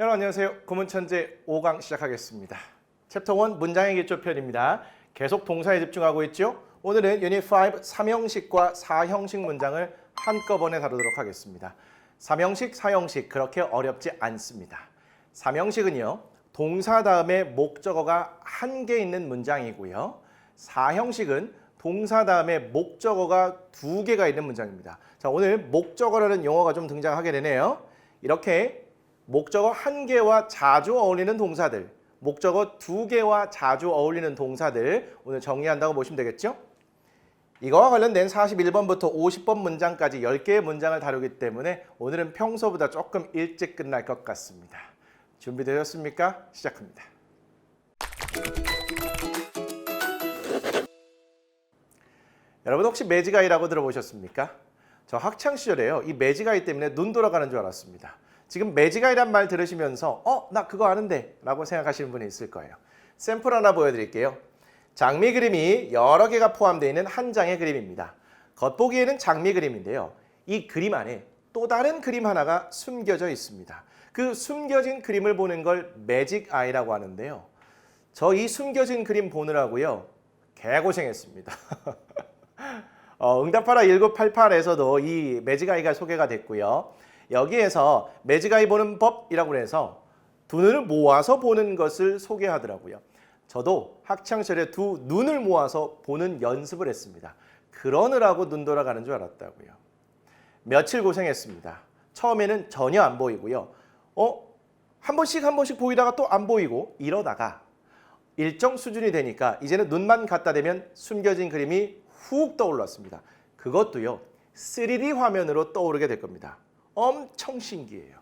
여러분 안녕하세요. 구문천재 5강 시작하겠습니다. 챕터 1 문장의 기초편입니다. 계속 동사에 집중하고 있죠. 오늘은 유닛 5 3형식과 4형식 문장을 한꺼번에 다루도록 하겠습니다. 3형식, 4형식 그렇게 어렵지 않습니다. 3형식은요. 동사 다음에 목적어가 한 개 있는 문장이고요. 4형식은 동사 다음에 목적어가 2개가 있는 문장입니다. 자, 오늘 목적어라는 용어가 좀 등장하게 되네요. 이렇게 목적어 1개와 자주 어울리는 동사들, 목적어 2개와 자주 어울리는 동사들 오늘 정리한다고 보시면 되겠죠? 이거와 관련된 41번부터 50번 문장까지 10개의 문장을 다루기 때문에 오늘은 평소보다 조금 일찍 끝날 것 같습니다. 준비되셨습니까? 시작합니다. 여러분 혹시 매직아이라고 들어보셨습니까? 저 학창시절에요. 이 매직아이 때문에 눈 돌아가는 줄 알았습니다. 지금 매직아이란 말 들으시면서 나 그거 아는데 라고 생각하시는 분이 있을 거예요. 샘플 하나 보여드릴게요. 장미 그림이 여러 개가 포함되어 있는 한 장의 그림입니다. 겉보기에는 장미 그림인데요. 이 그림 안에 또 다른 그림 하나가 숨겨져 있습니다. 그 숨겨진 그림을 보는 걸 매직아이라고 하는데요. 저 이 숨겨진 그림 보느라고요. 개고생했습니다. 응답하라 1988에서도 이 매직아이가 소개가 됐고요. 여기에서 매직아이 보는 법이라고 해서 두 눈을 모아서 보는 것을 소개하더라고요. 저도 학창시절에 두 눈을 모아서 보는 연습을 했습니다. 그러느라고 눈 돌아가는 줄 알았다고요. 며칠 고생했습니다. 처음에는 전혀 안 보이고요. 한 번씩 보이다가 또 안 보이고 이러다가 일정 수준이 되니까 이제는 눈만 갖다 대면 숨겨진 그림이 훅 떠올랐습니다. 그것도요. 3D 화면으로 떠오르게 될 겁니다. 엄청 신기해요.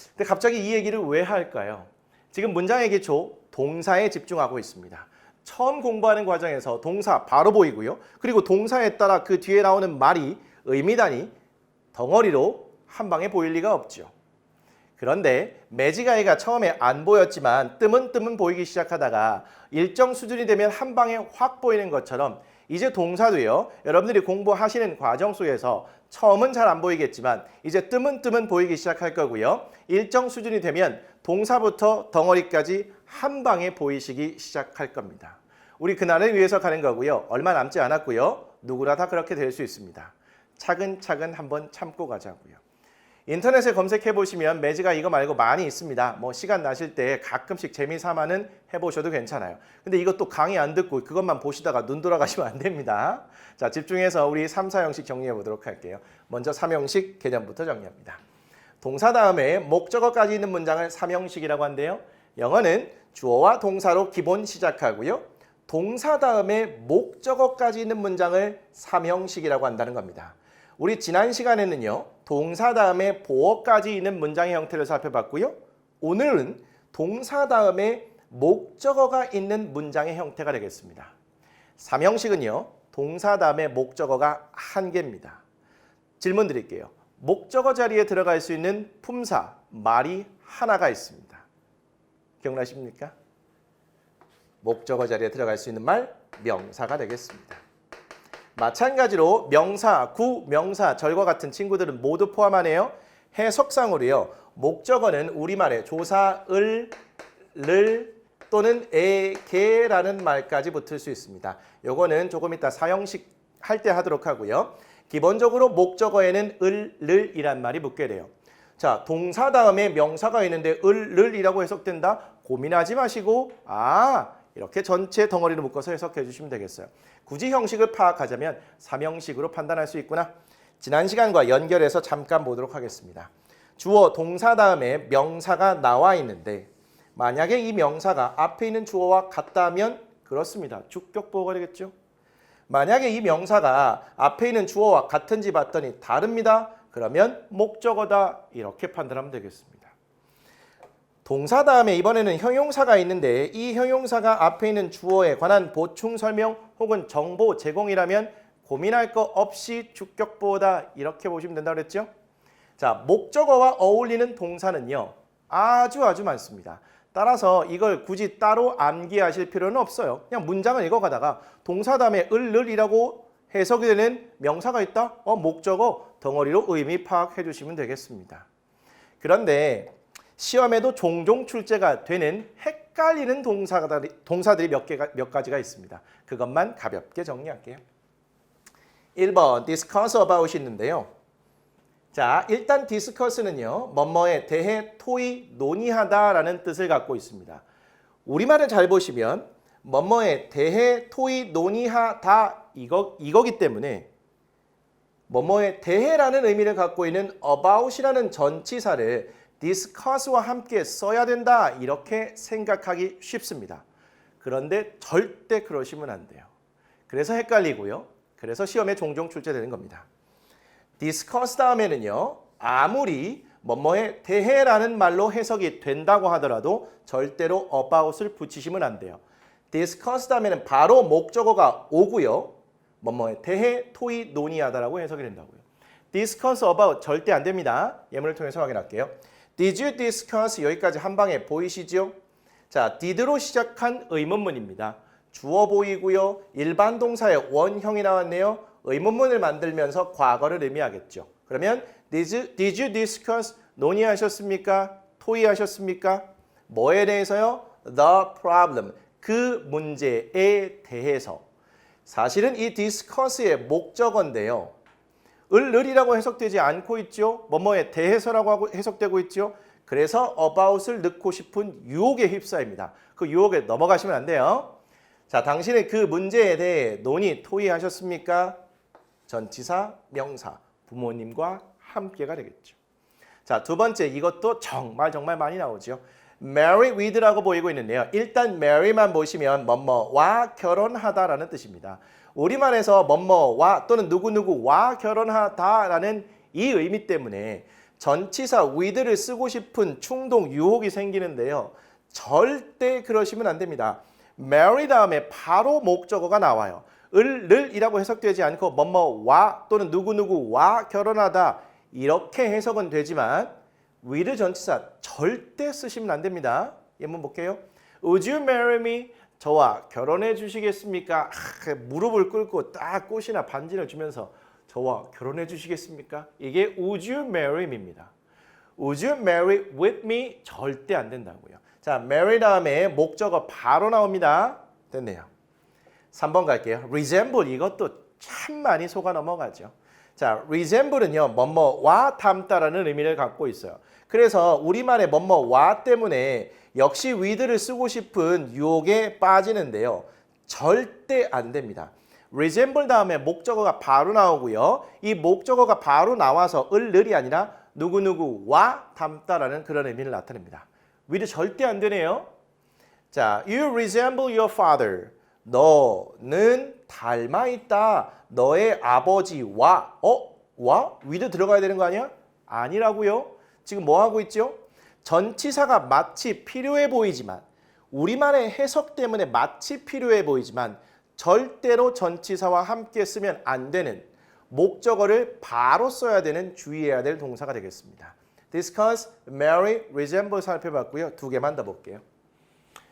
근데 갑자기 이 얘기를 왜 할까요? 지금 문장의 기초 동사에 집중하고 있습니다. 처음 공부하는 과정에서 동사 바로 보이고요. 그리고 동사에 따라 그 뒤에 나오는 말이 의미단이 덩어리로 한 방에 보일 리가 없죠. 그런데 매직아이가 처음에 안 보였지만 뜨문뜨문 보이기 시작하다가 일정 수준이 되면 한 방에 확 보이는 것처럼 이제 동사도요. 여러분들이 공부하시는 과정 속에서 처음은 잘 안 보이겠지만 이제 뜨문뜨문 보이기 시작할 거고요. 일정 수준이 되면 동사부터 덩어리까지 한 방에 보이시기 시작할 겁니다. 우리 그날을 위해서 가는 거고요. 얼마 남지 않았고요. 누구나 다 그렇게 될 수 있습니다. 차근차근 한번 참고 가자고요. 인터넷에 검색해 보시면 매직아이 이거 말고 많이 있습니다. 시간 나실 때 가끔씩 재미삼아는 해보셔도 괜찮아요. 근데 이것도 강의 안 듣고 그것만 보시다가 눈 돌아가시면 안 됩니다. 자, 집중해서 우리 3, 4형식 정리해 보도록 할게요. 먼저 3형식 개념부터 정리합니다. 동사 다음에 목적어까지 있는 문장을 3형식이라고 한대요. 영어는 주어와 동사로 기본 시작하고요. 동사 다음에 목적어까지 있는 문장을 3형식이라고 한다는 겁니다. 우리 지난 시간에는요. 동사 다음에 보어까지 있는 문장의 형태를 살펴봤고요. 오늘은 동사 다음에 목적어가 있는 문장의 형태가 되겠습니다. 3형식은요. 동사 다음에 목적어가 한 개입니다. 질문 드릴게요. 목적어 자리에 들어갈 수 있는 품사, 말이 하나가 있습니다. 기억나십니까? 목적어 자리에 들어갈 수 있는 말, 명사가 되겠습니다. 마찬가지로 명사, 구, 명사, 절과 같은 친구들은 모두 포함하네요. 해석상으로요. 목적어는 우리말에 조사, 를 또는 에, 게라는 말까지 붙을 수 있습니다. 요거는 조금 이따 4형식 할 때 하도록 하고요. 기본적으로 목적어에는 을이란 말이 붙게 돼요. 자, 동사 다음에 명사가 있는데 을이라고 해석된다? 고민하지 마시고 이렇게 전체 덩어리를 묶어서 해석해 주시면 되겠어요. 굳이 형식을 파악하자면 3형식으로 판단할 수 있구나. 지난 시간과 연결해서 잠깐 보도록 하겠습니다. 주어, 동사 다음에 명사가 나와 있는데 만약에 이 명사가 앞에 있는 주어와 같다면 그렇습니다. 주격보어가 되겠죠. 만약에 이 명사가 앞에 있는 주어와 같은지 봤더니 다릅니다. 그러면 목적어다 이렇게 판단하면 되겠습니다. 동사 다음에 이번에는 형용사가 있는데 이 형용사가 앞에 있는 주어에 관한 보충 설명 혹은 정보 제공이라면 고민할 거 없이 주격보어다 이렇게 보시면 된다고 그랬죠? 자, 목적어와 어울리는 동사는요. 아주 많습니다. 따라서 이걸 굳이 따로 암기하실 필요는 없어요. 그냥 문장을 읽어가다가 동사 다음에 을이라고 해석이 되는 명사가 있다? 목적어 덩어리로 의미 파악해 주시면 되겠습니다. 그런데 시험에도 종종 출제가 되는 헷갈리는 동사들이 몇 가지가 있습니다. 그것만 가볍게 정리할게요. 1번 discuss about이 있는데요. 자, 일단 discuss는요. 뭐뭐에 대해 토의, 논의하다라는 뜻을 갖고 있습니다. 우리말을 잘 보시면 뭐뭐에 대해 토의, 논의하다 이거기 때문에 뭐뭐에 대해라는 의미를 갖고 있는 about이라는 전치사를 discuss와 함께 써야 된다 이렇게 생각하기 쉽습니다. 그런데 절대 그러시면 안 돼요. 그래서 헷갈리고요. 그래서 시험에 종종 출제되는 겁니다. discuss 다음에는요. 아무리 뭐뭐에 대해라는 말로 해석이 된다고 하더라도 절대로 about을 붙이시면 안 돼요. discuss 다음에는 바로 목적어가 오고요. 뭐뭐에 대해 토의 논의하다라고 해석이 된다고요. discuss about 절대 안 됩니다. 예문을 통해서 확인할게요. Did you discuss? 여기까지 한 방에 보이시죠? 자, did로 시작한 의문문입니다. 주어 보이고요. 일반 동사의 원형이 나왔네요. 의문문을 만들면서 과거를 의미하겠죠. 그러면 Did you discuss? 논의하셨습니까? 토의하셨습니까? 뭐에 대해서요? The problem. 그 문제에 대해서. 사실은 이 discuss의 목적어인데요. 을이라고 해석되지 않고 있죠. 뭐뭐에 대해서라고 해석되고 있죠. 그래서 about을 넣고 싶은 유혹에 휩싸입니다. 그 유혹에 넘어가시면 안 돼요. 자, 당신의 그 문제에 대해 논의, 토의하셨습니까? 전치사, 명사, 부모님과 함께가 되겠죠. 자, 두 번째 이것도 정말 많이 나오죠. marry with라고 보이고 있는데요. 일단 marry만 보시면 뭐뭐와 결혼하다라는 뜻입니다. 우리말에서 뭐뭐와 또는 누구누구와 결혼하다라는 이 의미 때문에 전치사 with를 쓰고 싶은 충동, 유혹이 생기는데요. 절대 그러시면 안 됩니다. marry 다음에 바로 목적어가 나와요. 을이라고 해석되지 않고 뭐뭐와 또는 누구누구와 결혼하다 이렇게 해석은 되지만 with 전치사 절대 쓰시면 안 됩니다. 예문 볼게요. Would you marry me? 저와 결혼해 주시겠습니까? 무릎을 꿇고 딱 꽃이나 반지를 주면서 저와 결혼해 주시겠습니까? 이게 Would you marry me입니다. Would you marry with me? 절대 안 된다고요. 자, marry 다음에 목적어 바로 나옵니다. 됐네요. 3번 갈게요. resemble 이것도 참 많이 속아 넘어가죠. 자, resemble은요. 뭐뭐와 닮다라는 의미를 갖고 있어요. 그래서 우리말의 뭐뭐와 때문에 역시 with를 쓰고 싶은 유혹에 빠지는데요. 절대 안 됩니다. resemble 다음에 목적어가 바로 나오고요. 이 목적어가 바로 나와서 을이 아니라 누구누구와 닮다라는 그런 의미를 나타냅니다. with 절대 안 되네요. 자, you resemble your father. 너는 닮아 있다. 너의 아버지와 와? with 들어가야 되는 거 아니야? 아니라고요. 지금 뭐 하고 있죠? 전치사가 마치 필요해 보이지만 우리말의 해석 때문에 마치 필요해 보이지만 절대로 전치사와 함께 쓰면 안 되는 목적어를 바로 써야 되는 주의해야 될 동사가 되겠습니다. discuss, marry, resemble 살펴봤고요. 두 개만 더 볼게요.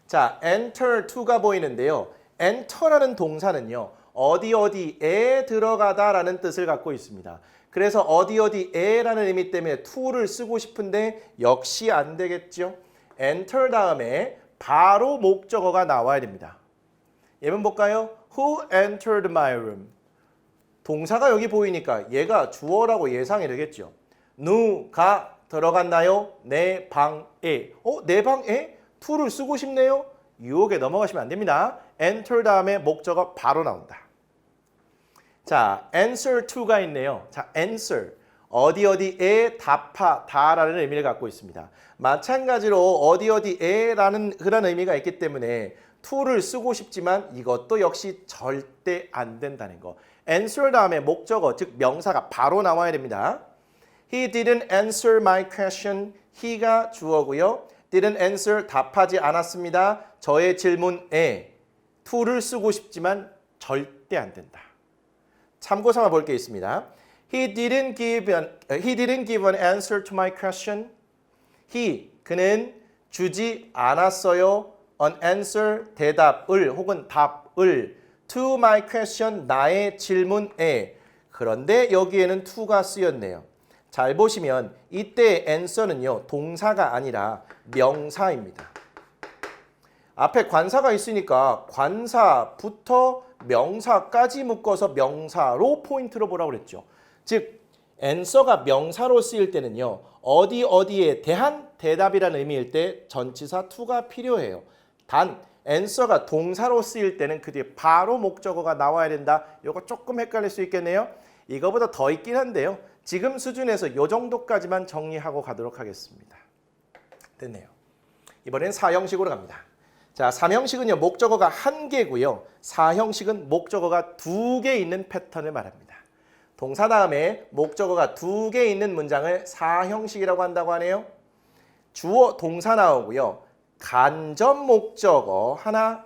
자, enter to가 보이는데요. enter라는 동사는요. 어디에 들어가다라는 뜻을 갖고 있습니다. 그래서 어디에라는 의미 때문에 to를 쓰고 싶은데 역시 안 되겠죠. enter 다음에 바로 목적어가 나와야 됩니다. 예문 볼까요? Who entered my room? 동사가 여기 보이니까 얘가 주어라고 예상이 되겠죠. 누가 들어갔나요? 내 방에. 내 방에? to를 쓰고 싶네요. 유혹에 넘어가시면 안 됩니다. enter 다음에 목적어 바로 나온다. 자, answer to가 있네요. 자, answer. 어디에 답하다라는 의미를 갖고 있습니다. 마찬가지로 어디에라는 그런 의미가 있기 때문에 to를 쓰고 싶지만 이것도 역시 절대 안 된다는 거. answer 다음에 목적어, 즉 명사가 바로 나와야 됩니다. He didn't answer my question. he가 주어고요. didn't answer 답하지 않았습니다. 저의 질문에 to를 쓰고 싶지만 절대 안 된다. 참고 삼아 볼 게 있습니다. He didn't give an answer to my question. 그는 주지 않았어요. An answer, 대답을 혹은 답을 to my question, 나의 질문에. 그런데 여기에는 to가 쓰였네요. 잘 보시면 이때 answer는요. 동사가 아니라 명사입니다. 앞에 관사가 있으니까 관사부터 명사까지 묶어서 명사로 포인트로 보라고 그랬죠. 즉 answer가 명사로 쓰일 때는요. 어디 어디에 대한 대답이라는 의미일 때 전치사 to가 필요해요. 단 answer가 동사로 쓰일 때는 그 뒤에 바로 목적어가 나와야 된다. 이거 조금 헷갈릴 수 있겠네요. 이거보다 더 있긴 한데요. 지금 수준에서 이 정도까지만 정리하고 가도록 하겠습니다. 됐네요. 이번엔 4형식으로 갑니다. 자, 3형식은요. 목적어가 1개고요. 4형식은 목적어가 2개 있는 패턴을 말합니다. 동사 다음에 목적어가 2개 있는 문장을 4형식이라고 한다고 하네요. 주어 동사 나오고요. 간접 목적어 하나,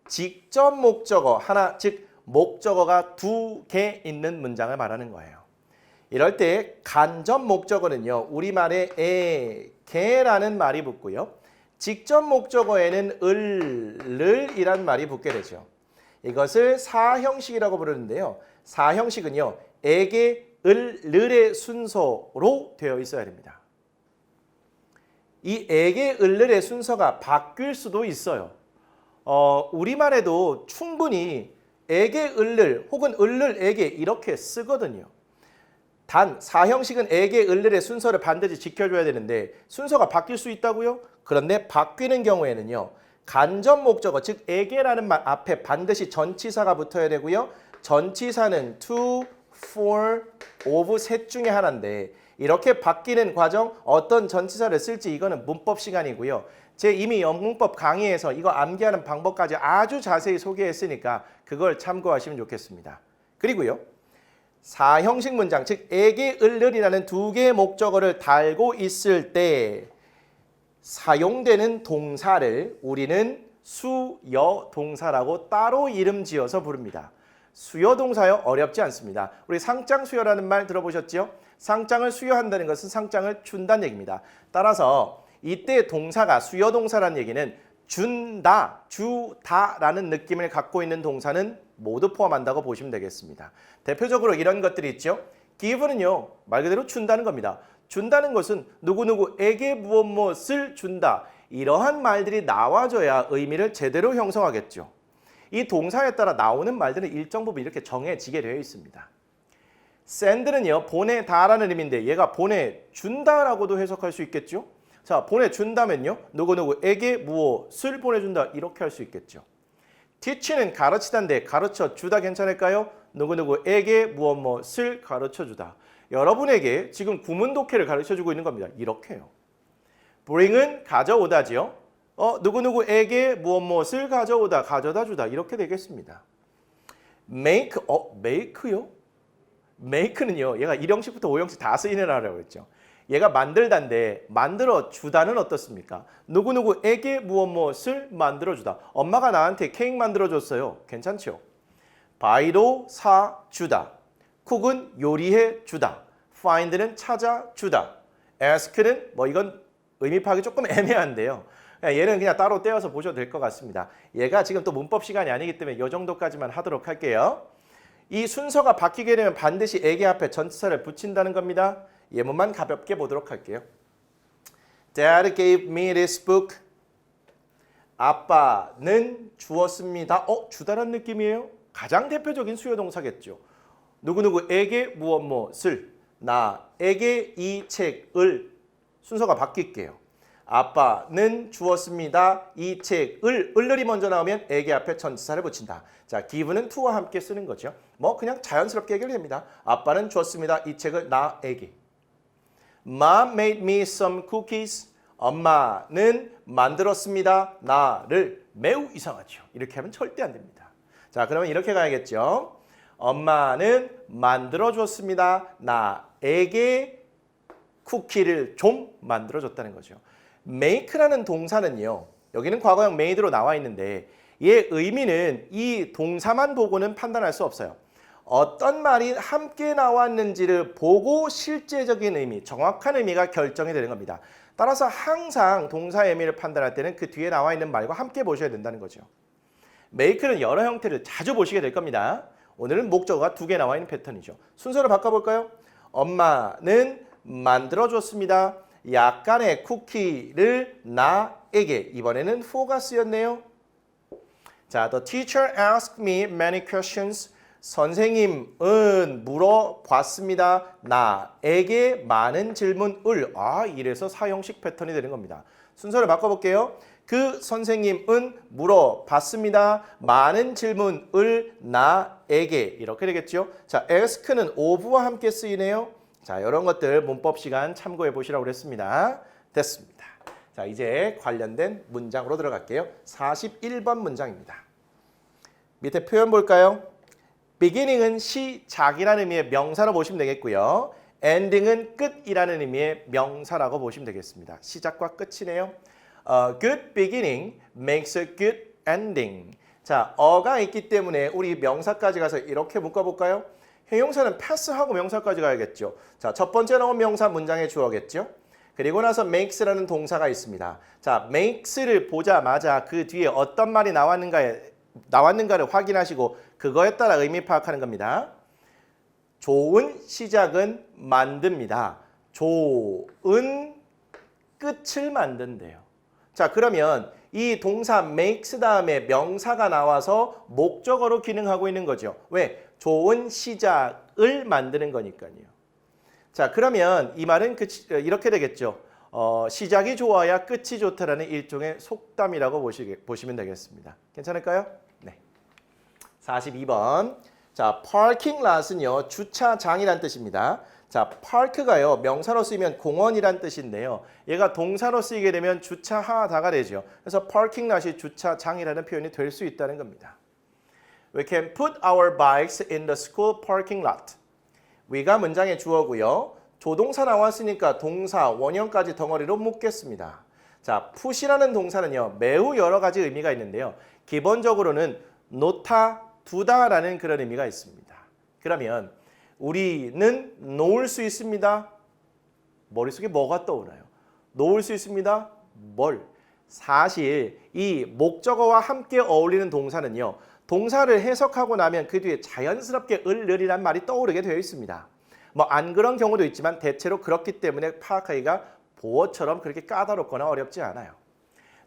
직접 목적어 하나, 즉 목적어가 2개 있는 문장을 말하는 거예요. 이럴 때 간접 목적어는요. 우리말에 에게라는 말이 붙고요. 직접 목적어에는 을이란 말이 붙게 되죠. 이것을 4형식이라고 부르는데요. 4형식은요. 에게, 을의 순서로 되어 있어야 됩니다. 이 에게, 을의 순서가 바뀔 수도 있어요. 우리말에도 충분히 에게, 을을 혹은 을을 에게 이렇게 쓰거든요. 단 4형식은 에게, 을의 순서를 반드시 지켜줘야 되는데 순서가 바뀔 수 있다고요? 그런데 바뀌는 경우에는요. 간접 목적어 즉 에게라는 말 앞에 반드시 전치사가 붙어야 되고요. 전치사는 to, for, of 셋 중에 하나인데 이렇게 바뀌는 과정 어떤 전치사를 쓸지 이거는 문법 시간이고요. 제 이미 영문법 강의에서 이거 암기하는 방법까지 아주 자세히 소개했으니까 그걸 참고하시면 좋겠습니다. 그리고요. 4형식 문장 즉 에게, 을이라는 2개의 목적어를 달고 있을 때 사용되는 동사를 우리는 수여 동사라고 따로 이름 지어서 부릅니다. 수여 동사요 어렵지 않습니다. 우리 상장 수여라는 말 들어보셨죠? 상장을 수여한다는 것은 상장을 준다는 얘기입니다. 따라서 이때 동사가 수여 동사라는 얘기는 준다, 주다라는 느낌을 갖고 있는 동사는 모두 포함한다고 보시면 되겠습니다. 대표적으로 이런 것들이 있죠. give는요 말 그대로 준다는 겁니다. 준다는 것은 누구누구에게 무엇을 준다. 이러한 말들이 나와줘야 의미를 제대로 형성하겠죠. 이 동사에 따라 나오는 말들은 일정 부분 이렇게 정해지게 되어 있습니다. send는요 보내다라는 의미인데 얘가 보내준다라고도 해석할 수 있겠죠. 자, 보내준다면요 누구누구에게 무엇을 보내준다 이렇게 할 수 있겠죠. teach는 가르치다인데 가르쳐주다 괜찮을까요? 누구누구에게 무엇을 가르쳐주다. 여러분에게 지금 구문독해를 가르쳐주고 있는 겁니다. 이렇게요. bring은 가져오다지요. 누구누구에게 무엇을 가져오다, 가져다 주다 이렇게 되겠습니다. make, make요? make는요. 얘가 1형식부터 5형식 다 쓰이는 하라고 했죠. 얘가 만들다인데 만들어 주다는 어떻습니까? 누구누구에게 무엇을 만들어 주다. 엄마가 나한테 케이크 만들어 줬어요. 괜찮죠? buy도 사주다. cook은 요리해 주다. find는 찾아주다. ask는 뭐 이건 의미 파악이 조금 애매한데요. 얘는 그냥 따로 떼어서 보셔도 될 것 같습니다. 얘가 지금 또 문법 시간이 아니기 때문에 이 정도까지만 하도록 할게요. 이 순서가 바뀌게 되면 반드시 에게 앞에 전치사를 붙인다는 겁니다. 예문만 가볍게 보도록 할게요. Dad gave me this book. 아빠는 주었습니다. 주다란 느낌이에요. 가장 대표적인 수요동사겠죠. 누구누구에게 무엇을 나에게 이 책을 순서가 바뀔게요. 아빠는 주었습니다. 이 책을 을이 먼저 나오면 에게 앞에 전치사를 붙인다. 자, give는 to와 함께 쓰는 거죠. 뭐 그냥 자연스럽게 해결됩니다. 아빠는 주었습니다. 이 책을 나에게. Mom made me some cookies. 엄마는 만들었습니다. 나를. 매우 이상하죠. 이렇게 하면 절대 안 됩니다. 자, 그러면 이렇게 가야겠죠. 엄마는 만들어 줬습니다. 나에게 쿠키를 좀 만들어 줬다는 거죠. make라는 동사는요. 여기는 과거형 made로 나와 있는데 얘 의미는 이 동사만 보고는 판단할 수 없어요. 어떤 말이 함께 나왔는지를 보고 실제적인 의미, 정확한 의미가 결정이 되는 겁니다. 따라서 항상 동사의 의미를 판단할 때는 그 뒤에 나와 있는 말과 함께 보셔야 된다는 거죠. make는 여러 형태를 자주 보시게 될 겁니다. 오늘은 목적어가 2개 나와 있는 패턴이죠. 순서를 바꿔볼까요? 엄마는 만들어줬습니다. 약간의 쿠키를 나에게. 이번에는 for가 쓰였네요. 자, the teacher asked me many questions. 선생님은 물어봤습니다. 나에게 많은 질문을. 이래서 사형식 패턴이 되는 겁니다. 순서를 바꿔볼게요. 그 선생님은 물어봤습니다. 많은 질문을 나에게. 이렇게 되겠죠. 자, ask는 of와 함께 쓰이네요. 자, 이런 것들 문법 시간 참고해 보시라고 그랬습니다. 됐습니다. 자, 이제 관련된 문장으로 들어갈게요. 41번 문장입니다. 밑에 표현 볼까요? beginning은 시작이라는 의미의 명사로 보시면 되겠고요. ending은 끝이라는 의미의 명사라고 보시면 되겠습니다. 시작과 끝이네요. A good beginning makes a good ending. 자, 어가 있기 때문에 우리 명사까지 가서 이렇게 묶어볼까요? 형용사는 패스하고 명사까지 가야겠죠. 자, 첫 번째 나온 명사 문장의 주어겠죠. 그리고 나서 makes라는 동사가 있습니다. 자, makes를 보자마자 그 뒤에 어떤 말이 나왔는가를 확인하시고 그거에 따라 의미 파악하는 겁니다. 좋은 시작은 만듭니다. 좋은 끝을 만든대요. 자, 그러면 이 동사 makes 다음에 명사가 나와서 목적어로 기능하고 있는 거죠. 왜? 좋은 시작을 만드는 거니까요. 자, 그러면 이 말은 이렇게 되겠죠. 시작이 좋아야 끝이 좋다라는 일종의 속담이라고 보시면 되겠습니다. 괜찮을까요? 네. 42번. 자, parking lot은요, 주차장이란 뜻입니다. 자, park가요, 명사로 쓰이면 공원이란 뜻인데요. 얘가 동사로 쓰이게 되면 주차하다가 되죠. 그래서 parking lot이 주차장이라는 표현이 될 수 있다는 겁니다. We can put our bikes in the school parking lot. we가 문장의 주어고요. 조동사 나왔으니까 동사, 원형까지 덩어리로 묶겠습니다. 자, put이라는 동사는요, 매우 여러 가지 의미가 있는데요. 기본적으로는 놓다, 두다라는 그런 의미가 있습니다. 그러면 우리는 놓을 수 있습니다. 머릿속에 뭐가 떠오르나요? 놓을 수 있습니다. 뭘? 사실 이 목적어와 함께 어울리는 동사는요, 동사를 해석하고 나면 그 뒤에 자연스럽게 을이란 말이 떠오르게 되어 있습니다. 뭐 안 그런 경우도 있지만 대체로 그렇기 때문에 파악하기가 보어처럼 그렇게 까다롭거나 어렵지 않아요.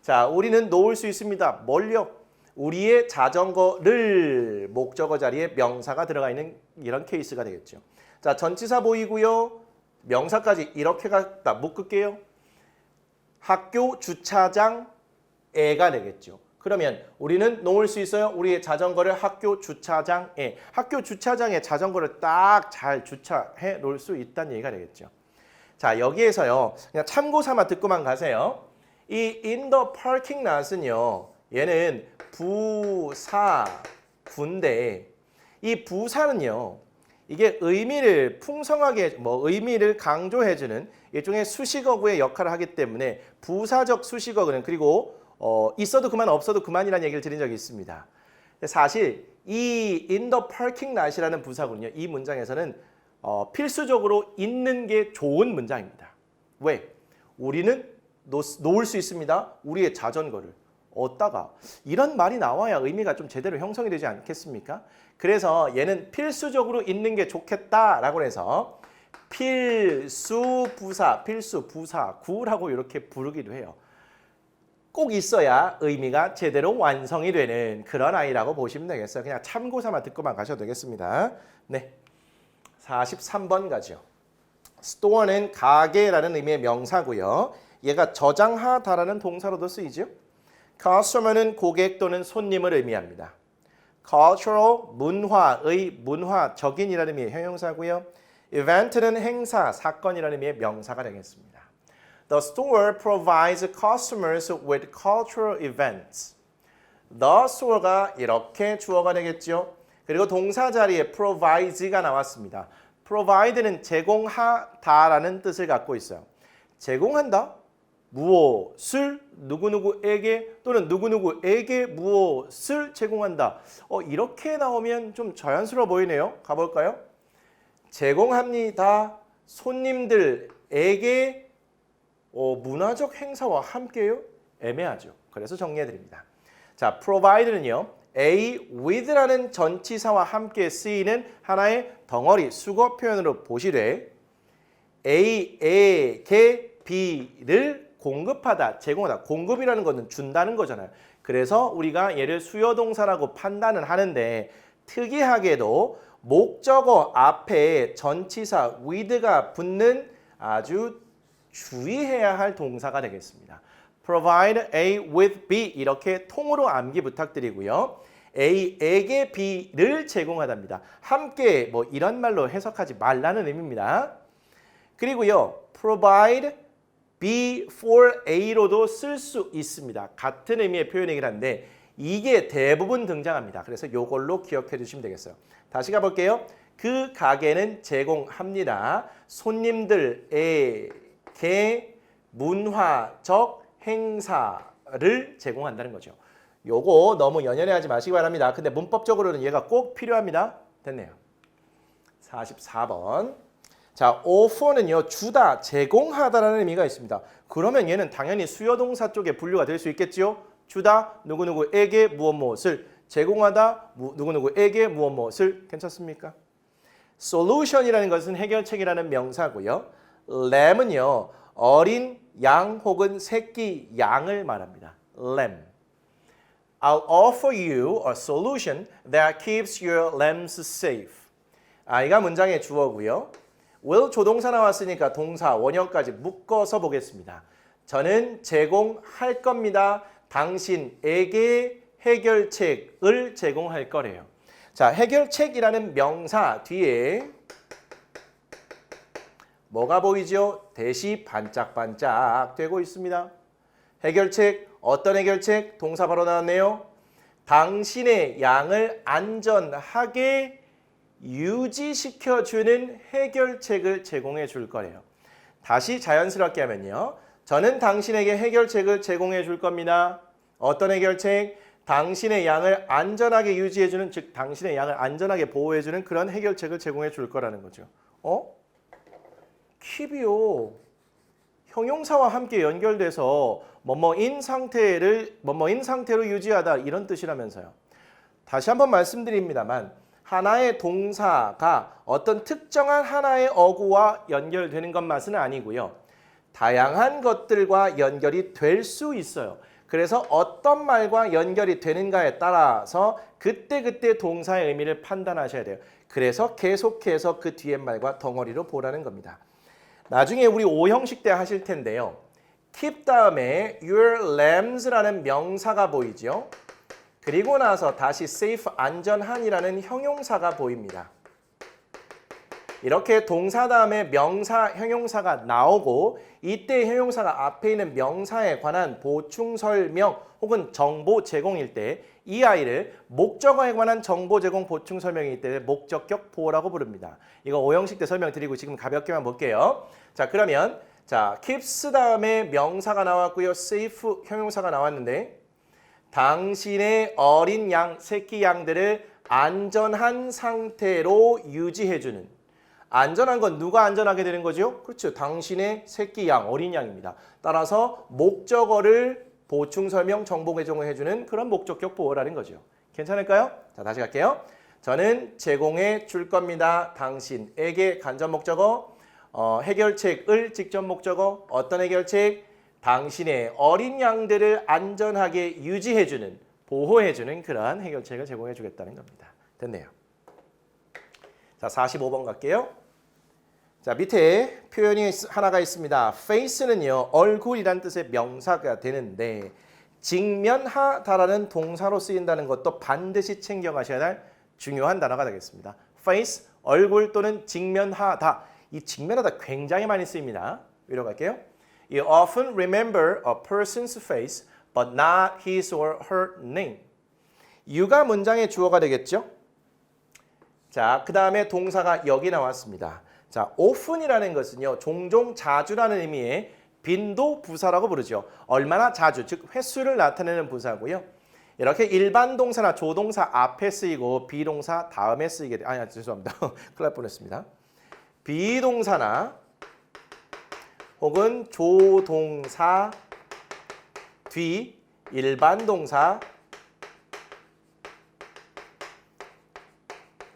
자, 우리는 놓을 수 있습니다. 뭘요? 우리의 자전거를 목적어 자리에 명사가 들어가 있는 이런 케이스가 되겠죠. 자, 전치사 보이고요. 명사까지 이렇게 갖다 묶을게요. 학교 주차장에가 되겠죠. 그러면 우리는 놓을 수 있어요. 우리의 자전거를 학교 주차장에. 학교 주차장에 자전거를 딱 잘 주차해 놓을 수 있다는 얘기가 되겠죠. 자, 여기에서요, 그냥 참고 삼아 듣고만 가세요. 이 in the parking lot은요, 얘는 부사군데 이 부사는요, 이게 의미를 풍성하게 의미를 강조해주는 일종의 수식어구의 역할을 하기 때문에 부사적 수식어구는 그리고 있어도 그만 없어도 그만이라는 얘기를 드린 적이 있습니다. 사실 이 in the parking lot이라는 부사군요, 이 문장에서는 필수적으로 있는 게 좋은 문장입니다. 왜? 우리는 놓을 수 있습니다. 우리의 자전거를. 어디다가? 이런 말이 나와야 의미가 좀 제대로 형성이 되지 않겠습니까? 그래서 얘는 필수적으로 있는 게 좋겠다라고 해서 필수 부사구라고 이렇게 부르기도 해요. 꼭 있어야 의미가 제대로 완성이 되는 그런 아이라고 보시면 되겠어요. 그냥 참고 삼아 듣고만 가셔도 되겠습니다. 네, 43번 가죠. store는 가게라는 의미의 명사고요. 얘가 저장하다라는 동사로도 쓰이죠. customer는 고객 또는 손님을 의미합니다. cultural, 문화의 문화적인이라는 의미의 형용사고요. event는 행사, 사건이라는 의미의 명사가 되겠습니다. The store provides customers with cultural events. The store가 이렇게 주어가 되겠죠. 그리고 동사 자리에 provides가 나왔습니다. provide는 제공하다라는 뜻을 갖고 있어요. 제공한다? 무엇을 누구누구에게 또는 누구누구에게 무엇을 제공한다. 이렇게 나오면 좀 자연스러워 보이네요. 가볼까요? 제공합니다. 손님들에게 문화적 행사와 함께요? 애매하죠. 그래서 정리해드립니다. 자, provide는요, A with라는 전치사와 함께 쓰이는 하나의 덩어리 수거 표현으로 보시되 A에게 B를 공급하다, 제공하다. 공급이라는 것은 준다는 거잖아요. 그래서 우리가 얘를 수요동사라고 판단을 하는데 특이하게도 목적어 앞에 전치사 with가 붙는 아주 주의해야 할 동사가 되겠습니다. Provide A with B 이렇게 통으로 암기 부탁드리고요. A에게 B를 제공하답니다. 함께 뭐 이런 말로 해석하지 말라는 의미입니다. 그리고요. Provide B for A로도 쓸 수 있습니다. 같은 의미의 표현이긴 한데 이게 대부분 등장합니다. 그래서 이걸로 기억해 주시면 되겠어요. 다시 가볼게요. 그 가게는 제공합니다. 손님들에게 문화적 행사를 제공한다는 거죠. 요거 너무 연연해 하지 마시기 바랍니다. 근데 문법적으로는 얘가 꼭 필요합니다. 됐네요. 44번. 자, offer는요. 주다, 제공하다라는 의미가 있습니다. 그러면 얘는 당연히 수요동사 쪽에 분류가 될 수 있겠지요. 주다, 누구누구에게 무엇무엇을, 제공하다, 누구누구에게 무엇무엇을. 괜찮습니까? solution이라는 것은 해결책이라는 명사고요. lamb은요. 어린 양 혹은 새끼 양을 말합니다. lamb. I'll offer you a solution that keeps your lambs safe. 이가 문장의 주어고요. will 조동사 나왔으니까 동사 원형까지 묶어서 보겠습니다. 저는 제공할 겁니다. 당신에게 해결책을 제공할 거래요. 자, 해결책이라는 명사 뒤에 뭐가 보이죠? 대시 반짝반짝 되고 있습니다. 해결책, 어떤 해결책? 동사 바로 나왔네요. 당신의 양을 안전하게 유지시켜주는 해결책을 제공해 줄 거래요. 다시 자연스럽게 하면요. 저는 당신에게 해결책을 제공해 줄 겁니다. 어떤 해결책? 당신의 양을 안전하게 유지해주는, 즉 당신의 양을 안전하게 보호해주는 그런 해결책을 제공해 줄 거라는 거죠. keep이요. 형용사와 함께 연결돼서 뭐뭐인 상태로 유지하다 이런 뜻이라면서요. 다시 한번 말씀드립니다만 하나의 동사가 어떤 특정한 하나의 어구와 연결되는 것만은 아니고요. 다양한 것들과 연결이 될 수 있어요. 그래서 어떤 말과 연결이 되는가에 따라서 그때그때 동사의 의미를 판단하셔야 돼요. 그래서 계속해서 그 뒤에 말과 덩어리로 보라는 겁니다. 나중에 우리 5형식 때 하실 텐데요. keep 다음에 your lambs라는 명사가 보이죠. 그리고 나서 다시 safe 안전한이라는 형용사가 보입니다. 이렇게 동사 다음에 명사, 형용사가 나오고 이때 형용사가 앞에 있는 명사에 관한 보충 설명 혹은 정보 제공일 때 이 아이를 목적어에 관한 정보 제공 보충 설명일 때 목적격 보호라고 부릅니다. 이거 5형식 때 설명드리고 지금 가볍게만 볼게요. 자, 그러면 keeps 다음에 명사가 나왔고요. safe 형용사가 나왔는데 당신의 어린 양, 새끼 양들을 안전한 상태로 유지해주는. 안전한 건 누가 안전하게 되는 거죠? 그렇죠. 당신의 새끼 양, 어린 양입니다. 따라서 목적어를 보충 설명, 정보 제공을 해주는 그런 목적격 보호라는 거죠. 괜찮을까요? 자, 다시 갈게요. 저는 제공해 줄 겁니다. 당신에게 간접 목적어, 해결책을 직접 목적어, 어떤 해결책? 당신의 어린 양들을 안전하게 유지해주는, 보호해주는 그러한 해결책을 제공해주겠다는 겁니다. 됐네요. 자, 45번 갈게요. 자, 밑에 표현이 하나가 있습니다. face는요, 얼굴이란 뜻의 명사가 되는데 직면하다라는 동사로 쓰인다는 것도 반드시 챙겨가셔야 할 중요한 단어가 되겠습니다. face, 얼굴 또는 직면하다. 이 직면하다 굉장히 많이 쓰입니다. 위로 갈게요. You often remember a person's face, but not his or her name. you가 문장의 주어가 되겠죠? 자, 그 다음에 동사가 여기 나왔습니다. 자, often이라는 것은요, 종종, 자주라는 의미의 빈도 부사라고 부르죠. 얼마나 자주, 즉 횟수를 나타내는 부사고요. 이렇게 일반 동사나 조동사 앞에 쓰이고 비동사 다음에 쓰이게 돼요. 죄송합니다. 큰일 날 뻔했습니다. 비동사나 혹은 조동사 뒤 일반 동사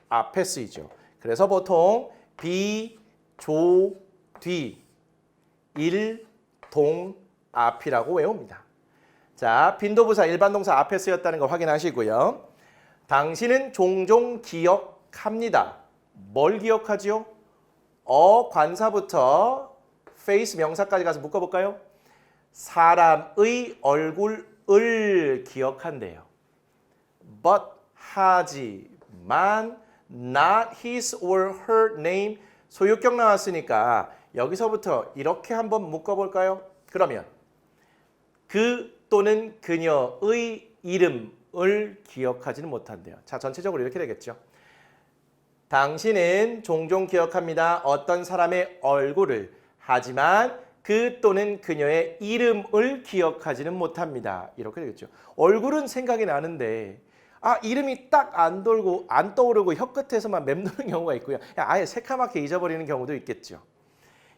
앞에 쓰이죠. 그래서 보통 비, 조, 뒤, 일, 동, 앞이라고 외웁니다. 자, 빈도부사 일반 동사 앞에 쓰였다는 거 확인하시고요. 당신은 종종 기억합니다. 뭘 기억하지요? 관사부터 face 명사까지 가서 묶어볼까요? 사람의 얼굴을 기억한대요. But 하지만 not his or her name 소유격 나왔으니까 여기서부터 이렇게 한번 묶어볼까요? 그러면 그 또는 그녀의 이름을 기억하지는 못한대요. 자, 전체적으로 이렇게 되겠죠. 당신은 종종 기억합니다. 어떤 사람의 얼굴을. 하지만 그 또는 그녀의 이름을 기억하지는 못합니다. 이렇게 되겠죠. 얼굴은 생각이 나는데 이름이 딱 안 떠오르고 혀끝에서만 맴도는 경우가 있고요. 아예 새카맣게 잊어버리는 경우도 있겠죠.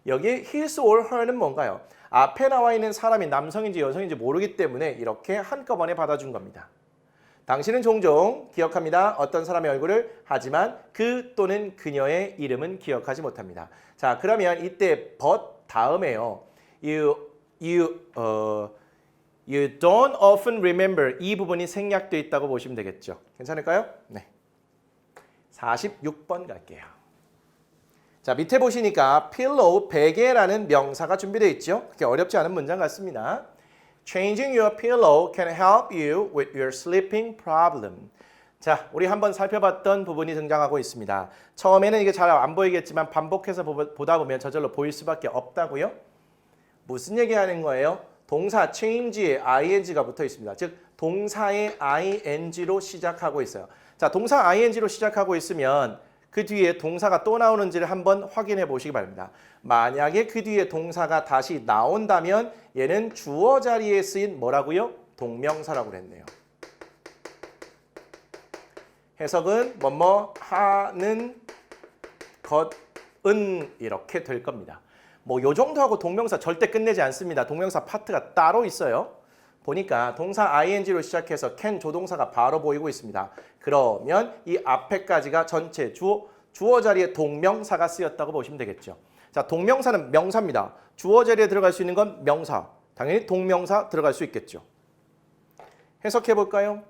여기 his or her는 뭔가요? 앞에 나와 있는 사람이 남성인지 여성인지 모르기 때문에 이렇게 한꺼번에 받아준 겁니다. 당신은 종종 기억합니다. 어떤 사람의 얼굴을. 하지만 그 또는 그녀의 이름은 기억하지 못합니다. 자, 그러면 이때 but 다음에요. You don't often remember 이 부분이 생략되어 있다고 보시면 되겠죠. 괜찮을까요? 네. 46번 갈게요. 자, 밑에 보시니까 pillow, 베개라는 명사가 준비되어 있죠. 그렇게 어렵지 않은 문장 같습니다. Changing your pillow can help you with your sleeping problem. 자, 우리 한번 살펴봤던 부분이 등장하고 있습니다. 처음에는 이게 잘 안 보이겠지만 반복해서 보다 보면 저절로 보일 수밖에 없다고요. 무슨 얘기하는 거예요? 동사 change에 ing가 붙어 있습니다. 즉 동사의 ing로 시작하고 있어요. 자, 동사 ing로 시작하고 있으면 그 뒤에 동사가 또 나오는지를 한번 확인해 보시기 바랍니다. 만약에 그 뒤에 동사가 다시 나온다면 얘는 주어 자리에 쓰인 뭐라고요? 동명사라고 그랬네요. 해석은 뭐뭐 하는 것은 이렇게 될 겁니다. 뭐 요 정도 하고 동명사 절대 끝내지 않습니다. 동명사 파트가 따로 있어요. 보니까 동사 ing로 시작해서 can 조동사가 바로 보이고 있습니다. 그러면 이 앞에까지가 전체 주어 자리에 동명사가 쓰였다고 보시면 되겠죠. 자, 동명사는 명사입니다. 주어 자리에 들어갈 수 있는 건 명사. 당연히 동명사 들어갈 수 있겠죠. 해석해 볼까요?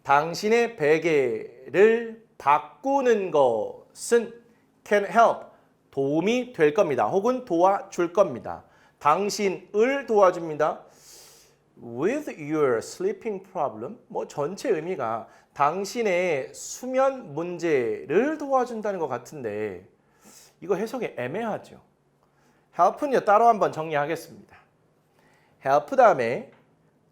당신의 베개를 바꾸는 것은 can help, 도움이 될 겁니다. 혹은 도와줄 겁니다. 당신을 도와줍니다. With your sleeping problem, 뭐 전체 의미가 당신의 수면 문제를 도와준다는 것 같은데 이거 해석이 애매하죠. help는요 따로 한번 정리하겠습니다. help 다음에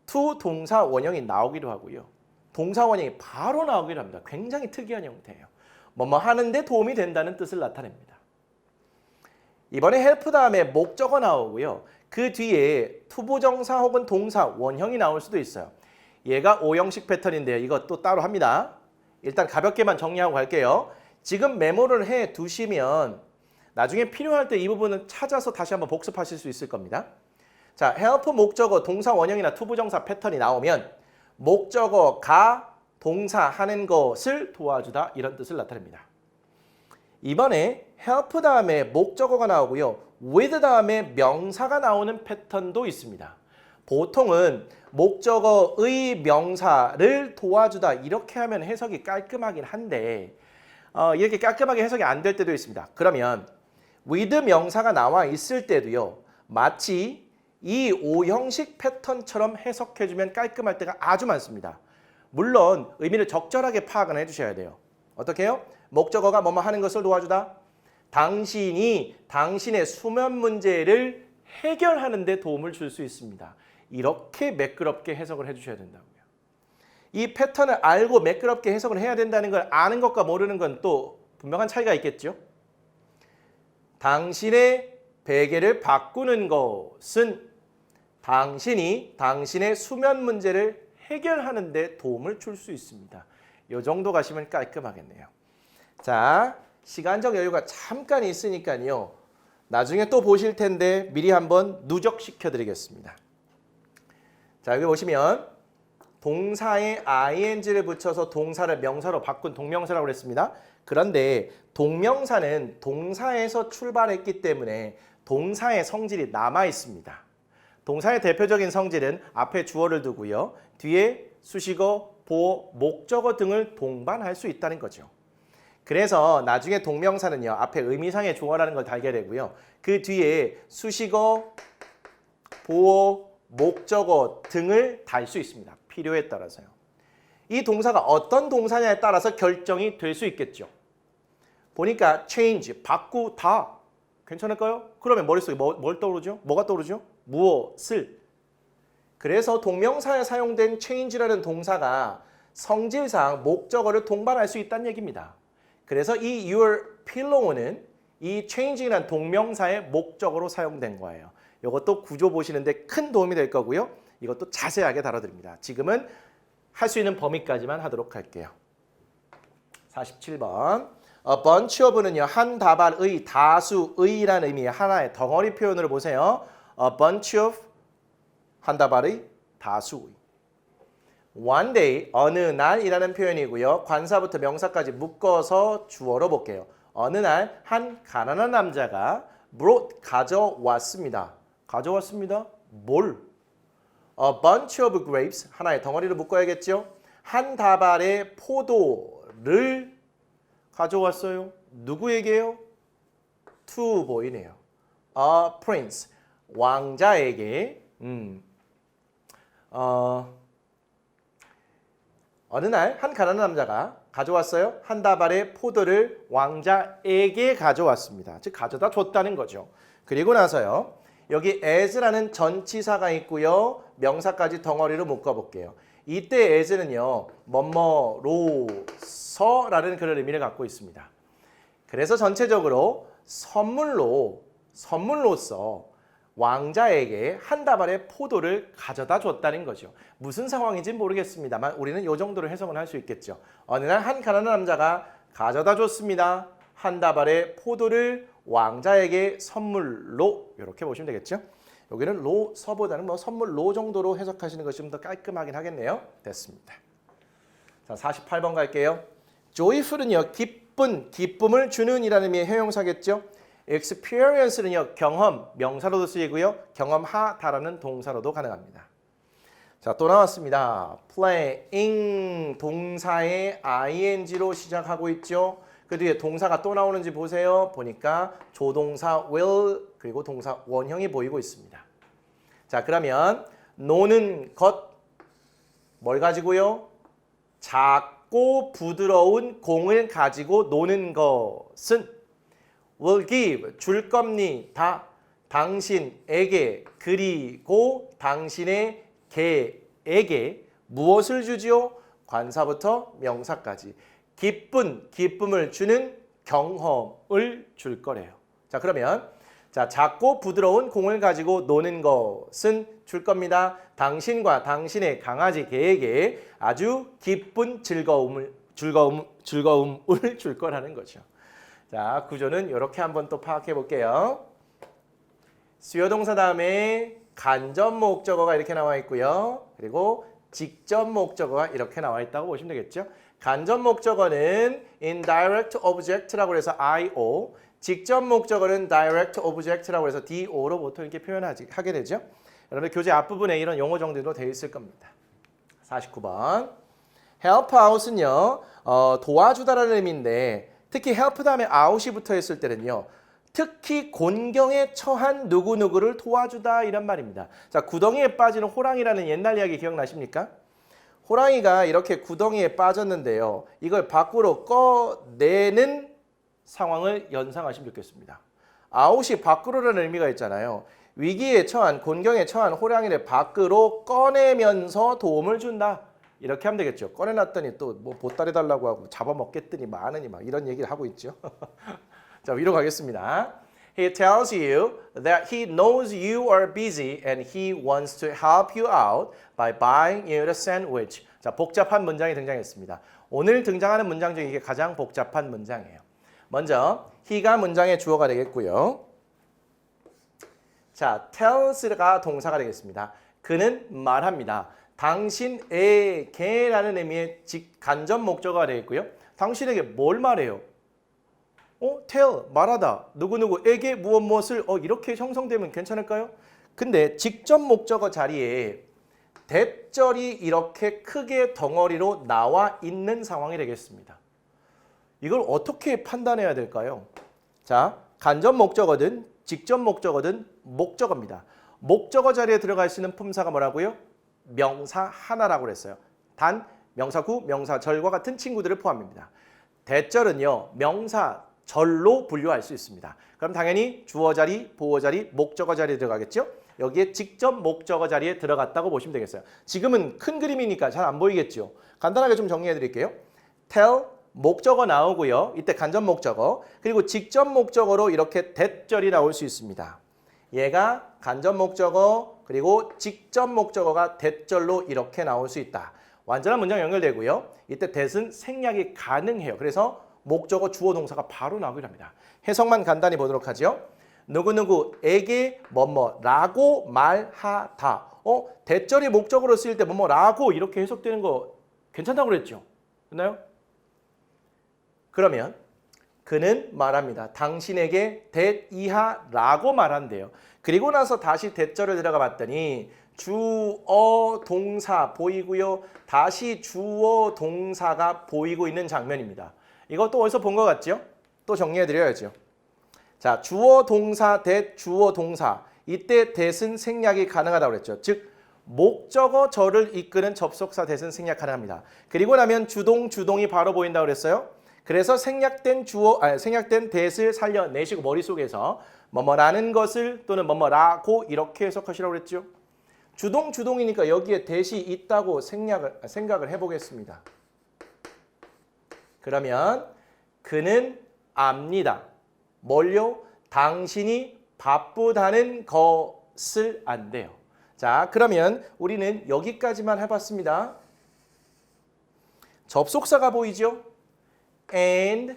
to 동사 원형이 나오기도 하고요. 동사 원형이 바로 나오기도 합니다. 굉장히 특이한 형태예요. 뭐뭐 하는데 도움이 된다는 뜻을 나타냅니다. 이번에 help 다음에 목적어 나오고요. 그 뒤에 투부정사 혹은 동사 원형이 나올 수도 있어요. 얘가 5형식 패턴인데요. 이것도 따로 합니다. 일단 가볍게만 정리하고 갈게요. 지금 메모를 해 두시면 나중에 필요할 때 이 부분은 찾아서 다시 한번 복습하실 수 있을 겁니다. 자, help 목적어, 동사 원형이나 투부정사 패턴이 나오면 목적어가 동사 하는 것을 도와주다 이런 뜻을 나타냅니다. 이번에 help 다음에 목적어가 나오고요. with 다음에 명사가 나오는 패턴도 있습니다. 보통은 목적어의 명사를 도와주다 이렇게 하면 해석이 깔끔하긴 한데 이렇게 깔끔하게 해석이 안 될 때도 있습니다. 그러면 with 명사가 나와 있을 때도요. 마치 이 5형식 패턴처럼 해석해주면 깔끔할 때가 아주 많습니다. 물론 의미를 적절하게 파악은 해주셔야 돼요. 어떻게 해요? 목적어가 뭐뭐 하는 것을 도와주다. 당신이 당신의 수면 문제를 해결하는 데 도움을 줄 수 있습니다. 이렇게 매끄럽게 해석을 해주셔야 된다고요. 이 패턴을 알고 매끄럽게 해석을 해야 된다는 걸 아는 것과 모르는 건 또 분명한 차이가 있겠죠. 당신의 베개를 바꾸는 것은 당신이 당신의 수면 문제를 해결하는 데 도움을 줄 수 있습니다. 이 정도 가시면 깔끔하겠네요. 자, 시간적 여유가 잠깐 있으니까요. 나중에 또 보실 텐데 미리 한번 누적시켜 드리겠습니다. 자, 여기 보시면 동사에 ing를 붙여서 동사를 명사로 바꾼 동명사라고 그랬습니다. 그런데 동명사는 동사에서 출발했기 때문에 동사의 성질이 남아 있습니다. 동사의 대표적인 성질은 앞에 주어를 두고요. 뒤에 수식어, 보어, 목적어 등을 동반할 수 있다는 거죠. 그래서 나중에 동명사는요. 앞에 의미상의 주어라는 걸 달게 되고요. 그 뒤에 수식어, 보어, 목적어 등을 달 수 있습니다. 필요에 따라서요. 이 동사가 어떤 동사냐에 따라서 결정이 될 수 있겠죠. 보니까 change, 바꾸다. 괜찮을까요? 그러면 머릿속에 뭘 떠오르죠? 뭐가 떠오르죠? 무엇을. 그래서 동명사에 사용된 change라는 동사가 성질상 목적어를 동반할 수 있다는 얘기입니다. 그래서 이 your pillow는 이 changing이라는 동명사의 목적어로 사용된 거예요. 이것도 구조 보시는데 큰 도움이 될 거고요. 이것도 자세하게 다뤄드립니다. 지금은 할 수 있는 범위까지만 하도록 할게요. 47번. A bunch of는요. 한 다발의, 다수의라는 의미의 하나의 덩어리 표현으로 보세요. A bunch of, 한 다발의, 다수의. One day, 어느 날이라는 표현이고요. 관사부터 명사까지 묶어서 주어로 볼게요. 어느 날 한 가난한 남자가 brought, 가져왔습니다. 가져왔습니다. 뭘? A bunch of grapes, 하나의 덩어리를 묶어야겠죠. 한 다발의 포도를 가져왔어요. 누구에게요? To boy네요. A prince, 왕자에게. 어느 날 한 가난한 남자가 가져왔어요. 한 다발의 포도를 왕자에게 가져왔습니다. 즉 가져다 줬다는 거죠. 그리고 나서요. 여기 as라는 전치사가 있고요. 명사까지 덩어리로 묶어볼게요. 이때 as는요. 뭐뭐로서라는 그런 의미를 갖고 있습니다. 그래서 전체적으로 선물로서 왕자에게 한 다발의 포도를 가져다 줬다는 거죠. 무슨 상황인지는 모르겠습니다만 우리는 이 정도로 해석은 할 수 있겠죠. 어느 날 한 가난한 남자가 가져다 줬습니다. 한 다발의 포도를 왕자에게 선물로 이렇게 보시면 되겠죠. 여기는 로서보다는 뭐 선물로 정도로 해석하시는 것이 좀 더 깔끔하긴 하겠네요. 됐습니다. 자, 48번 갈게요. joyful은요. 기쁨을 주는 이라는 의미의 형용사겠죠. experience는요. 경험, 명사로도 쓰이고요. 경험하다라는 동사로도 가능합니다. 자, 또 나왔습니다. playing 동사의 ing로 시작하고 있죠. 그 뒤에 동사가 또 나오는지 보세요. 보니까 조동사 will 그리고 동사 원형이 보이고 있습니다. 자, 그러면 노는 것 뭘 가지고요? 작고 부드러운 공을 가지고 노는 것은 will give 줄 겁니다. 당신에게 그리고 당신의 개에게 무엇을 주지요? 관사부터 명사까지. 기쁨을 주는 경험을 줄 거래요. 자, 그러면 작고 부드러운 공을 가지고 노는 것은 줄 겁니다. 당신과 당신의 강아지 개에게 아주 기쁜 즐거움을 줄 거라는 거죠. 자, 구조는 이렇게 한번 또 파악해 볼게요. 수요 동사 다음에 간접 목적어가 이렇게 나와 있고요. 그리고 직접 목적어가 이렇게 나와 있다고 보시면 되겠죠. 간접 목적어는 indirect object라고 해서 IO, 직접 목적어는 direct object라고 해서 DO로 보통 이렇게 표현하게 되죠. 여러분 교재 앞부분에 이런 용어 정도로 되어 있을 겁니다. 49번. help out은요. 도와주다라는 의미인데 특히 help 다음에 out이 붙어 있을 때는요. 특히 곤경에 처한 누구누구를 도와주다 이란 말입니다. 자, 구덩이에 빠지는 호랑이라는 옛날 이야기 기억나십니까? 호랑이가 이렇게 구덩이에 빠졌는데요. 이걸 밖으로 꺼내는 상황을 연상하시면 좋겠습니다. 아웃이 밖으로라는 의미가 있잖아요. 위기에 처한, 곤경에 처한 호랑이를 밖으로 꺼내면서 도움을 준다. 이렇게 하면 되겠죠. 꺼내놨더니 또 뭐 보따리 달라고 하고 잡아먹겠더니 많으니 막 이런 얘기를 하고 있죠. 자, 위로 가겠습니다. He tells you that he knows you are busy and he wants to help you out by buying you a sandwich. 자, 복잡한 문장이 등장했습니다. 오늘 등장하는 문장 중에 이게 가장 복잡한 문장이에요. 먼저 he가 문장의 주어가 되겠고요. 자, tells가 동사가 되겠습니다. 그는 말합니다. 당신에게라는 의미의 간접 목적어가 되겠고요. 당신에게 뭘 말해요? tell 말하다 누구누구에게 무엇 무엇을 이렇게 형성되면 괜찮을까요? 근데 직접 목적어 자리에 대절이 이렇게 크게 덩어리로 나와 있는 상황이 되겠습니다. 이걸 어떻게 판단해야 될까요? 자, 간접 목적어든 직접 목적어든 목적어입니다. 목적어 자리에 들어갈 수 있는 품사가 뭐라고요? 명사 하나라고 그랬어요. 단 명사구, 명사절과 같은 친구들을 포함합니다. 대절은요, 명사절로 분류할 수 있습니다. 그럼 당연히 주어 자리, 보어 자리, 목적어 자리에 들어가겠죠? 여기에 직접 목적어 자리에 들어갔다고 보시면 되겠어요. 지금은 큰 그림이니까 잘 안 보이겠죠? 간단하게 좀 정리해 드릴게요. tell, 목적어 나오고요. 이때 간접 목적어, 그리고 직접 목적어로 이렇게 대절이 나올 수 있습니다. 얘가 간접 목적어, 그리고 직접 목적어가 대절로 이렇게 나올 수 있다. 완전한 문장 연결되고요. 이때 that은 생략이 가능해요. 그래서 목적어 주어 동사가 바로 나오기로 합니다. 해석만 간단히 보도록 하죠. 누구누구에게 뭐뭐라고 말하다. 대절이 목적어로 쓰일 때 뭐뭐라고 이렇게 해석되는 거 괜찮다고 그랬죠? 됐나요? 그러면 그는 말합니다. 당신에게 that 이하라고 말한대요. 그리고 나서 다시 대절을 들어가 봤더니 주어 동사 보이고요. 다시 주어 동사가 보이고 있는 장면입니다. 이것도 어디서 본 것 같죠? 또 정리해 드려야죠. 자, 주어 동사 that 주어 동사. 이때 that은 생략이 가능하다고 그랬죠. 즉 목적어 절을 이끄는 접속사 that은 생략 가능합니다. 그리고 나면 주동이 바로 보인다고 그랬어요. 그래서 생략된 생략된 that을 살려내시고 머릿속에서 뭐뭐라는 것을 또는 뭐뭐라고 이렇게 해석하시라고 그랬죠. 주동이니까 여기에 that이 있다고 생각을 해보겠습니다. 그러면 그는 압니다. 뭘요? 당신이 바쁘다는 것을 안대요. 자, 그러면 우리는 여기까지만 해봤습니다. 접속사가 보이죠? And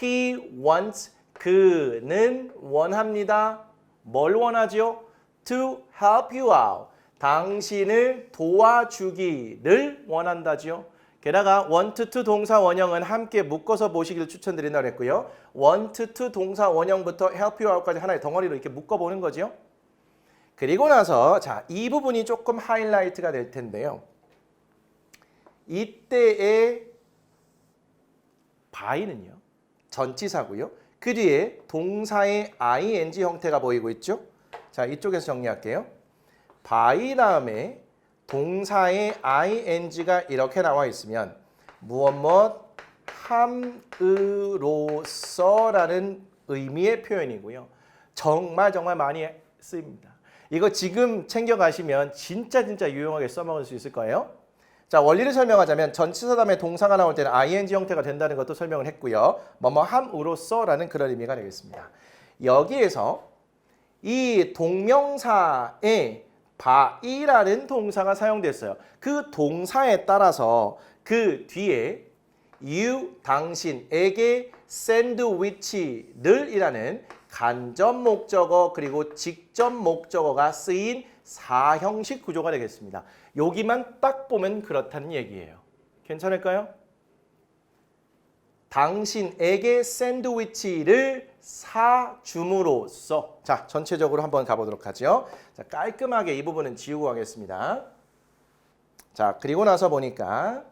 he wants, 그는 원합니다. 뭘 원하죠? To help you out, 당신을 도와주기를 원한다죠. 게다가 want to 동사 원형은 함께 묶어서 보시기를 추천드린다고 했고요. want to 동사 원형부터 help you out까지 하나의 덩어리로 이렇게 묶어보는 거죠. 그리고 나서 자, 이 부분이 조금 하이라이트가 될 텐데요. 이때의 by는요. 전치사고요. 그 뒤에 동사의 ing 형태가 보이고 있죠. 자, 이쪽에서 정리할게요. by 다음에 동사의 ing가 이렇게 나와 있으면 무엇 함으로써라는 의미의 표현이고요. 정말 많이 쓰입니다. 이거 지금 챙겨가시면 진짜 유용하게 써먹을 수 있을 거예요. 자, 원리를 설명하자면 전치사 다음에 동사가 나올 때는 ing 형태가 된다는 것도 설명을 했고요. 함으로써라는 그런 의미가 되겠습니다. 여기에서 이 동명사에 by라는 동사가 사용됐어요. 그 동사에 따라서 그 뒤에 you, 당신에게 샌드위치를 이라는 간접 목적어 그리고 직접 목적어가 쓰인 사형식 구조가 되겠습니다. 여기만 딱 보면 그렇다는 얘기예요. 괜찮을까요? 당신에게 샌드위치를 사줌으로써. 자, 전체적으로 한번 가보도록 하죠. 자, 깔끔하게 이 부분은 지우고 가겠습니다. 자, 그리고 나서 보니까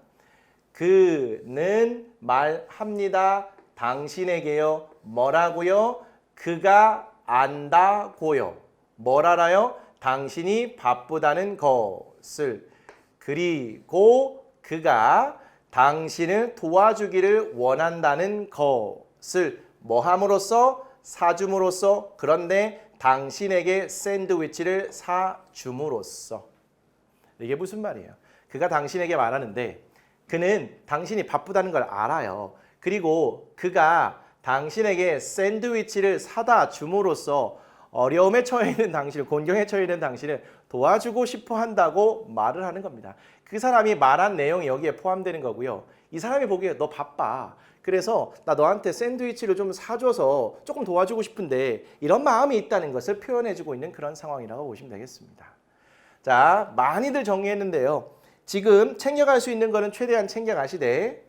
그는 말합니다. 당신에게요. 뭐라고요? 그가 안다고요. 뭘 알아요? 당신이 바쁘다는 것을. 그리고 그가 당신을 도와주기를 원한다는 것을 뭐함으로써? 사줌으로써. 그런데 당신에게 샌드위치를 사줌으로써. 이게 무슨 말이에요? 그가 당신에게 말하는데 그는 당신이 바쁘다는 걸 알아요. 그리고 그가 당신에게 샌드위치를 사다 줌으로써 어려움에 처해 있는 당신을, 곤경에 처해 있는 당신을 도와주고 싶어 한다고 말을 하는 겁니다. 그 사람이 말한 내용이 여기에 포함되는 거고요. 이 사람이 보기에 너 바빠. 그래서 나 너한테 샌드위치를 좀 사줘서 조금 도와주고 싶은데 이런 마음이 있다는 것을 표현해주고 있는 그런 상황이라고 보시면 되겠습니다. 자, 많이들 정리했는데요. 지금 챙겨갈 수 있는 거는 최대한 챙겨가시되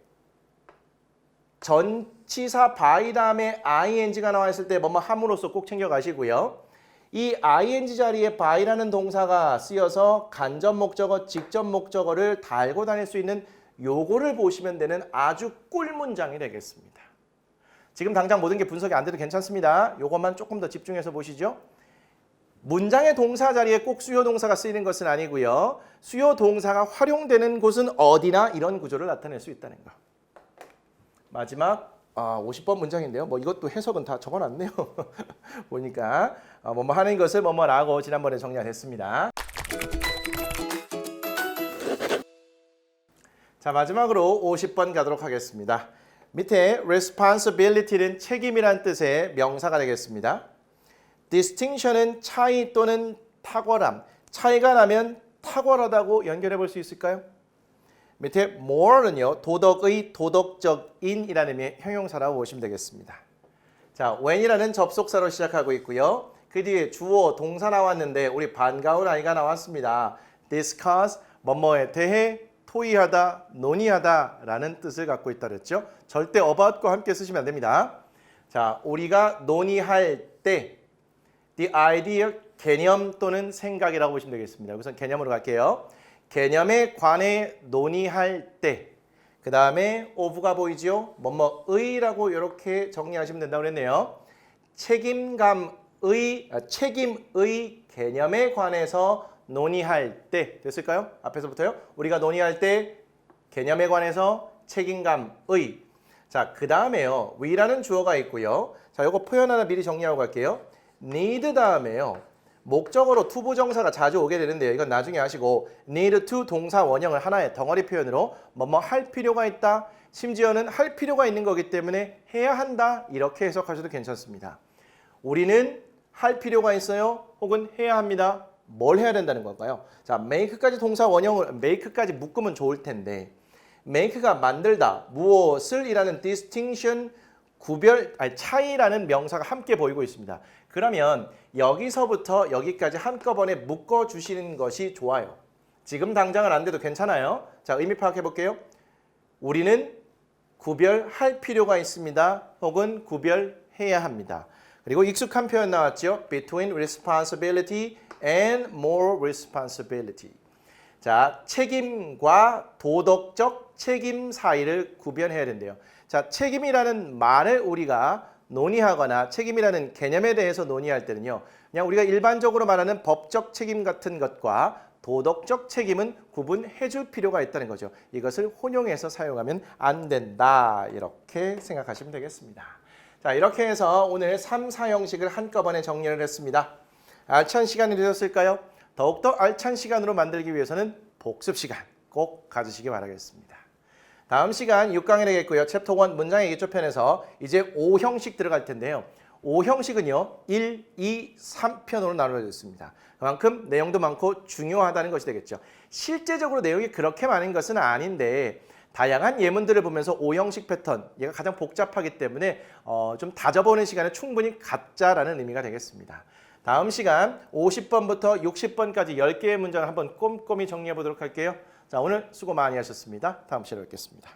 치사 by 다음에 ing가 나와 있을 때 뭐뭐 함으로써 꼭 챙겨가시고요. 이 ing 자리에 by라는 동사가 쓰여서 간접 목적어, 직접 목적어를 달고 다닐 수 있는 요거를 보시면 되는 아주 꿀 문장이 되겠습니다. 지금 당장 모든 게 분석이 안 돼도 괜찮습니다. 요것만 조금 더 집중해서 보시죠. 문장의 동사 자리에 꼭 수요 동사가 쓰이는 것은 아니고요. 수요 동사가 활용되는 곳은 어디나 이런 구조를 나타낼 수 있다는 거. 마지막 50번 문장인데요. 뭐 이것도 해석은 다 적어놨네요. 보니까 뭐뭐 하는 것을 뭐뭐라고 지난번에 정리했습니다. 자, 마지막으로 50번 가도록 하겠습니다. 밑에 responsibility는 책임이란 뜻의 명사가 되겠습니다. distinction은 차이 또는 탁월함. 차이가 나면 탁월하다고 연결해 볼 수 있을까요? 밑에 more는요, 도덕의, 도덕적인이라는 의미의 형용사라고 보시면 되겠습니다. 자, when이라는 접속사로 시작하고 있고요. 그 뒤에 주어, 동사 나왔는데 우리 반가운 아이가 나왔습니다. discuss, 뭐뭐에 대해 토의하다, 논의하다 라는 뜻을 갖고 있다 그랬죠. 절대 about과 함께 쓰시면 안 됩니다. 자, 우리가 논의할 때 the idea, 개념 또는 생각이라고 보시면 되겠습니다. 우선 개념으로 갈게요. 개념에 관해 논의할 때, 그 다음에 of가 보이죠? 뭐뭐의라고 이렇게 정리하시면 된다고 그랬네요. 책임의 개념에 관해서 논의할 때 됐을까요? 앞에서부터요. 우리가 논의할 때 개념에 관해서 책임감의. 자, 그 다음에요. we라는 주어가 있고요. 자, 요거 표현 하나 미리 정리하고 갈게요. need 다음에요. 목적어로 투부정사가 자주 오게 되는데요. 이건 나중에 하시고 need to 동사 원형을 하나의 덩어리 표현으로 뭐뭐 할 필요가 있다. 심지어는 할 필요가 있는 거기 때문에 해야 한다. 이렇게 해석하셔도 괜찮습니다. 우리는 할 필요가 있어요. 혹은 해야 합니다. 뭘 해야 된다는 걸까요? 자, make까지 동사 원형을 make까지 묶으면 좋을 텐데 make가 만들다, 무엇을 이라는 distinction, 차이라는 명사가 함께 보이고 있습니다. 그러면 여기서부터 여기까지 한꺼번에 묶어주시는 것이 좋아요. 지금 당장은 안 돼도 괜찮아요. 자, 의미 파악해 볼게요. 우리는 구별할 필요가 있습니다. 혹은 구별해야 합니다. 그리고 익숙한 표현 나왔죠. Between responsibility and more responsibility. 자, 책임과 도덕적 책임 사이를 구별해야 된대요. 자, 책임이라는 말을 우리가 논의하거나 책임이라는 개념에 대해서 논의할 때는요. 그냥 우리가 일반적으로 말하는 법적 책임 같은 것과 도덕적 책임은 구분해 줄 필요가 있다는 거죠. 이것을 혼용해서 사용하면 안 된다. 이렇게 생각하시면 되겠습니다. 자, 이렇게 해서 오늘 3, 4형식을 한꺼번에 정리를 했습니다. 알찬 시간이 되셨을까요? 더욱더 알찬 시간으로 만들기 위해서는 복습 시간 꼭 가지시기 바라겠습니다. 다음 시간 6강이 되겠고요. 챕터 1 문장의 기초편에서 이제 5형식 들어갈 텐데요. 5형식은요. 1, 2, 3편으로 나누어져 있습니다. 그만큼 내용도 많고 중요하다는 것이 되겠죠. 실제적으로 내용이 그렇게 많은 것은 아닌데 다양한 예문들을 보면서 5형식 패턴, 얘가 가장 복잡하기 때문에 좀 다져보는 시간을 충분히 갖자라는 의미가 되겠습니다. 다음 시간 50번부터 60번까지 10개의 문장을 한번 꼼꼼히 정리해 보도록 할게요. 자, 오늘 수고 많이 하셨습니다. 다음 시간에 뵙겠습니다.